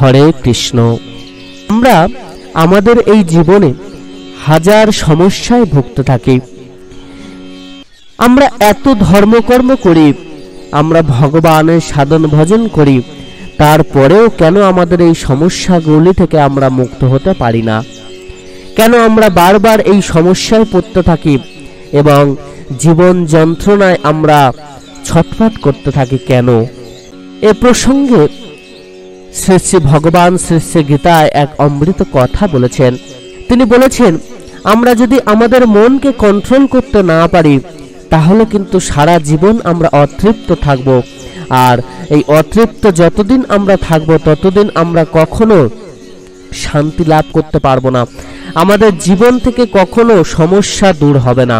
হরে কৃষ্ণ। আমরা আমাদের এই জীবনে হাজার সমস্যায় ভুগতে থাকি। আমরা এত ধর্মকর্ম করি, আমরা ভগবানের সাধন ভজন করি, তারপরেও কেন আমাদের এই সমস্যাগুলি থেকে আমরা মুক্ত হতে পারি না? কেন আমরা বারবার এই সমস্যায় পড়তে থাকি এবং জীবন যন্ত্রণায় আমরা ছটফট করতে থাকি কেন? এ প্রসঙ্গে শ্রী শ্রী ভগবান শ্রী শ্রী গীতায় এক অমৃত কথা বলেছেন। তিনি বলেছেন, আমরা যদি আমাদের মনকে কন্ট্রোল করতে না পারি তাহলে কিন্তু সারা জীবন আমরা অতৃপ্ত থাকব। আর এই অতৃপ্ত যতদিন আমরা থাকব ততদিন আমরা কখনো শান্তি লাভ করতে পারবো না। আমাদের জীবন থেকে কখনো সমস্যা দূর হবে না।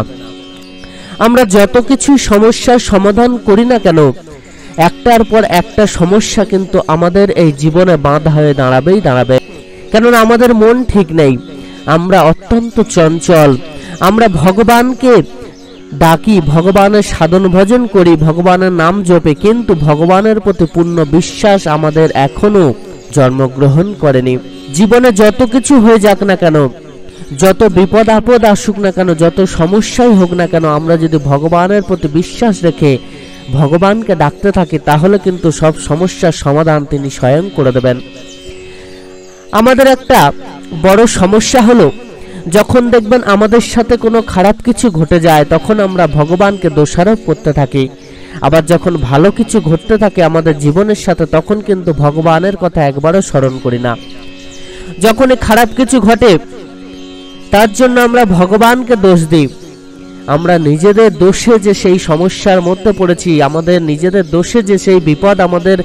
আমরা যত কিছু সমস্যার সমাধান করি না কেন, একটার পর একটা সমস্যা কিন্তু আমাদের এই জীবনে বাঁধা হয়ে দাঁড়াবে। কেননা আমাদের মন ঠিক নেই, আমরা অত্যন্ত চঞ্চল। আমরা ভগবানকে ডাকি, ভগবানের সাধন ভজন করি, ভগবানের নাম জপে, কিন্তু ভগবানের প্রতি পূর্ণ বিশ্বাস আমাদের এখনো জন্মগ্রহণ করেনি। জীবনে যত কিছু হয়ে যাক না কেন, যত বিপদ আপদ আসুক না কেন, যত সমস্যাই হোক না কেন, আমরা যদি ভগবানের প্রতি বিশ্বাস রেখে ভগবানকে ডাকতে থাকি তাহলে কিন্তু সব সমস্যার সমাধান তিনি স্বয়ং করে দেবেন। আমাদের একটা বড় সমস্যা হলো, যখন দেখবেন আমাদের সাথে কোনো খারাপ কিছু ঘটে যায় তখন আমরা ভগবানকে দোষারোপ করতে থাকি। আবার যখন ভালো কিছু ঘটতে থাকে আমাদের জীবনের সাথে তখন কিন্তু ভগবানের কথা একবারও স্মরণ করি না। যখনই খারাপ কিছু ঘটে তার জন্য আমরা ভগবানকে দোষ দিই। আমরা নিজেদের দোষে যে সেই সমস্যার মধ্যে পড়েছি, আমাদের নিজেদের দোষে যে সেই বিপদ আমাদের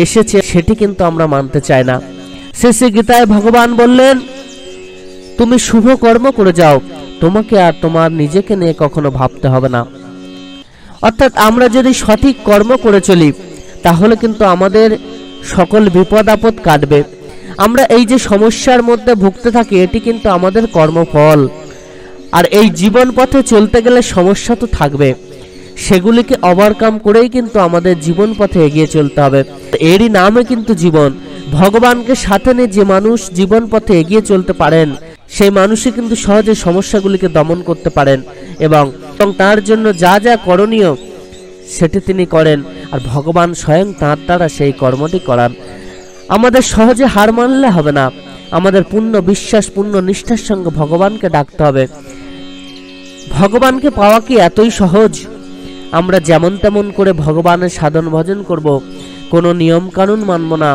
এসেছে, সেটি কিন্তু আমরা মানতে চাই না। শ্রী শ্রী গীতায় ভগবান বললেন, তুমি শুভ কর্ম করে যাও, তোমাকে আর তোমার নিজেকে নিয়ে কখনো ভাবতে হবে না। অর্থাৎ আমরা যদি সঠিক কর্ম করে চলি তাহলে কিন্তু আমাদের সকল বিপদ আপদ কাটবে। আমরা এই যে সমস্যার মধ্যে ভুগতে থাকি এটি কিন্তু আমাদের কর্মফল। আর এই জীবন পথে চলতে গেলে সমস্যা তো থাকবে, সেগুলিকে ওভারকাম করেই কিন্তু আমাদের জীবন পথে এগিয়ে চলতে হবে। এরই নামে কিন্তু জীবন। ভগবানকে সাথে নিয়ে যে মানুষ জীবন পথে এগিয়ে চলতে পারেন সেই মানুষই কিন্তু সহজে সমস্যাগুলিকে দমন করতে পারেন এবং তার জন্য যা যা করণীয় সেটি তিনি করেন, আর ভগবান স্বয়ং তাঁর দ্বারা সেই কর্মটি করান। আমাদের সহজে হার মানলে হবে না, আমাদের পূর্ণ বিশ্বাস পূর্ণ নিষ্ঠার সঙ্গে ভগবানকে ডাকতে হবে। ভগবানকে পাওয়া কি এতই সহজ? আমরা যেমন তেমন করে ভগবানের সাধন ভজন করব, কোনো নিয়ম কানুন মানব না,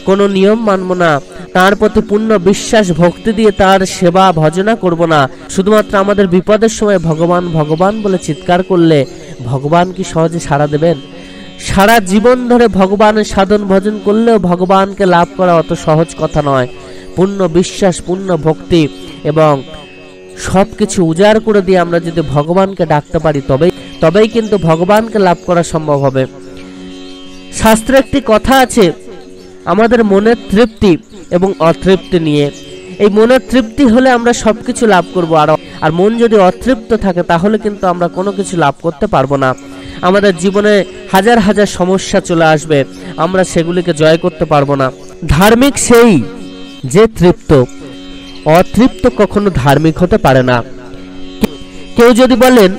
কোনো নিয়ম মানব না, তার প্রতি পূর্ণ বিশ্বাস ভক্তি দিয়ে তার সেবা ভজনা করব না। শুধুমাত্র আমাদের বিপদের সময় ভগবান ভগবান বলে চিৎকার করলে ভগবান কি সহজে সাড়া দেবেন? সারা জীবন ধরে ভগবানের সাধন ভজন করলেও ভগবানকে লাভ করা অত সহজ কথা নয়। পূর্ণ বিশ্বাস পূর্ণ ভক্তি এবং সবকিছু উজাড় করে দিয়ে আমরা যদি ভগবানকে ডাকতে পারি তবেই কিন্তু ভগবানকে লাভ করা সম্ভব হবে। শাস্ত্রে একটি কথা আছে, আমাদের মনের তৃপ্তি এবং অতৃপ্তি নিয়ে। এই মনের তৃপ্তি হলে আমরা সবকিছু লাভ করব, আর মন যদি অতৃপ্ত থাকে তাহলে কিন্তু আমরা কোনো কিছু লাভ করতে পারবো না। আমাদের জীবনে হাজার হাজার সমস্যা চলে আসবে, আমরা সেগুলিকে জয় করতে পারবো না। ধার্মিক সেই যে তৃপ্ত, অতৃপ্ত কখনো ধার্মিক হতে পারে না। কেউ যদি বলেন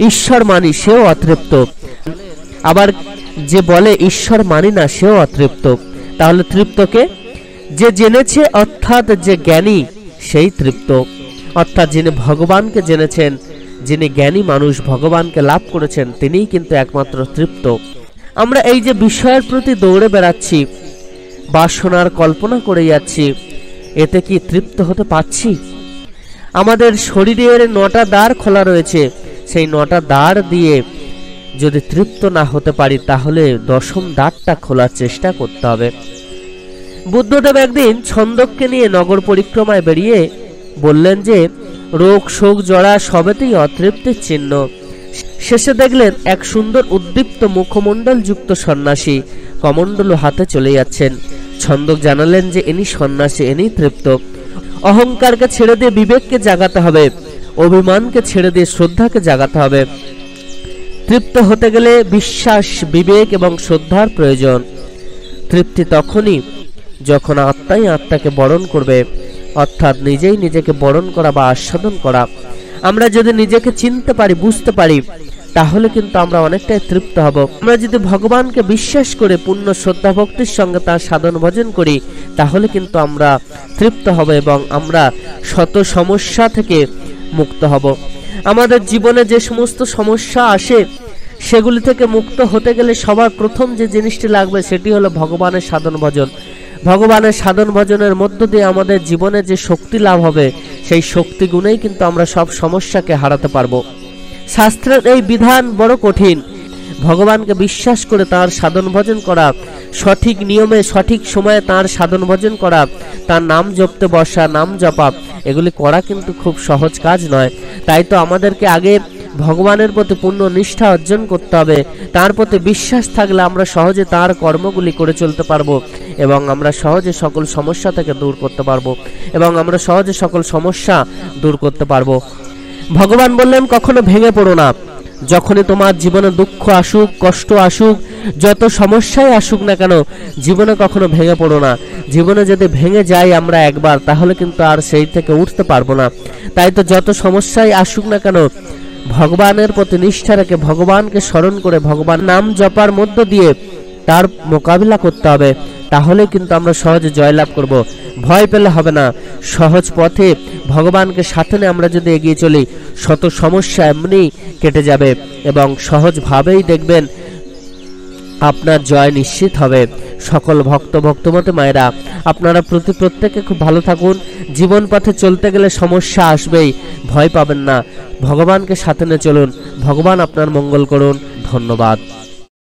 ঈশ্বর মানি, সেও অতৃপ্ত। আবার যে বলে ঈশ্বর মানি না, সেও অতৃপ্ত। তাহলে তৃপ্তকে যে জেনেছে, অর্থাৎ যে জ্ঞানী, সেই তৃপ্ত। অর্থাৎ যিনি ভগবানকে জেনেছেন, যিনি জ্ঞানী মানুষ, ভগবানকে লাভ করেছেন, তিনিই কিন্তু একমাত্র তৃপ্ত। আমরা এই যে বিষয়ের প্রতি দৌড়ে বেড়াচ্ছি, বাসনার কল্পনা করে যাচ্ছি, এতে কি তৃপ্ত হতে পারছি? আমাদের শরীরের 9টা দ্বার খোলা রয়েছে, সেই 9টা দ্বার দিয়ে যদি তৃপ্ত না হতে পারি তাহলে 10ম দ্বারটা খোলার চেষ্টা করতে হবে। বুদ্ধদেব একদিন ছন্দককে নিয়ে নগর পরিক্রমায় বেরিয়ে বললেন যে রোগ শোক জড়া সবেতেই অতৃপ্তির চিহ্ন। শেষে দেখলেন এক সুন্দর উদ্দীপ্ত মুখমণ্ডল যুক্ত সন্ন্যাসী কমণ্ডলু হাতে চলে যাচ্ছেন। ছন্দক জানালেন যে ইনি সন্ন্যাসী, ইনি তৃপ্ত। অহংকারকে ছেড়ে দিয়ে বিবেককে জাগাতে হবে, অভিমানকে ছেড়ে দিয়ে শ্রদ্ধাকে জাগাতে হবে। তৃপ্ত হতে গেলে বিশ্বাস, বিবেক এবং শ্রদ্ধার প্রয়োজন। তৃপ্তি তখনই যখন আত্মাই আত্মাকে বরণ করবে, অর্থাৎ নিজেই নিজেকে বরণ করা বা আস্বাদন করা। আমরা যদি নিজেকে চিনতে পারি, বুঝতে পারি, তাহলে কিন্তু আমরা অনেকটাই তৃপ্ত হব। আমরা যদি ভগবানকে বিশ্বাস করে পূর্ণ শ্রদ্ধা ভক্তির সঙ্গে তার সাধন ভজন করি, তাহলে কিন্তু আমরা তৃপ্ত হব এবং আমরা শত সমস্যা থেকে মুক্ত হব। আমাদের জীবনে যে সমস্ত সমস্যা আসে, সেগুলি থেকে মুক্ত হতে গেলে সবার প্রথম যে জিনিসটি লাগবে সেটি হলো ভগবানের সাধন ভজন। ভগবানের সাধন ভজনের মধ্য দিয়ে আমাদের জীবনে যে শক্তি লাভ হবে, সেই শক্তি গুণেই কিন্তু আমরা সব সমস্যাকে হারাতে পারবো। শাস্ত্রের এই বিধান বড় কঠিন। ভগবানকে বিশ্বাস করে তার সাধন ভজন করা, সঠিক নিয়মে সঠিক সময়ে তার সাধন ভজন করা, তার নাম জপতে বসা, নাম জপা, এগুলি করা কিন্তু খুব সহজ কাজ নয়। তাই তো আমাদেরকে আগে ভগবানের প্রতি পূর্ণ নিষ্ঠা অর্জন করতে হবে। তার প্রতি বিশ্বাস থাকলে আমরা সহজে তার কর্মগুলি করে চলতে পারবো এবং আমরা সহজে সকল সমস্যা থেকে দূর করতে পারবো এবং আমরা সহজে সকল সমস্যা দূর করতে পারবো। ভগবান বললেন, কখনো ভেঙে পড়ো না। যখনই তোমার জীবনে দুঃখ আসুক, কষ্ট আসুক, যত সমস্যাই আসুক না কেন, জীবনে কখনো ভেঙে পড়ো না। জীবনে যদি ভেঙে যাই আমরা একবার, তাহলে কিন্তু আর সেই থেকে উঠতে পারবো না। তাই তো যত সমস্যাই আসুক না কেন, ভগবানের প্রতি নিষ্ঠা রেখে ভগবানকে স্মরণ করে ভগবান নাম জপার মধ্য দিয়ে তার মোকাবিলা করতে হবে। তাহলে কিন্তু আমরা সহজে জয়লাভ করব। ভয় পেলে হবে না। সহজ পথে ভগবানকে সাথে নিয়ে আমরা যদি এগিয়ে চলি, শত সমস্যা এমনি কেটে যাবে এবং সহজভাবেই দেখবেন আপনার জয় নিশ্চিত হবে। সকল ভক্তমতী মায়েরা, আপনারা প্রত্যেকে খুব ভালো থাকুন। জীবন পথে চলতে গেলে সমস্যা আসবেই, ভয় পাবেন না। ভগবানকে সাথে নিয়ে চলুন। ভগবান আপনার মঙ্গল করুন। ধন্যবাদ।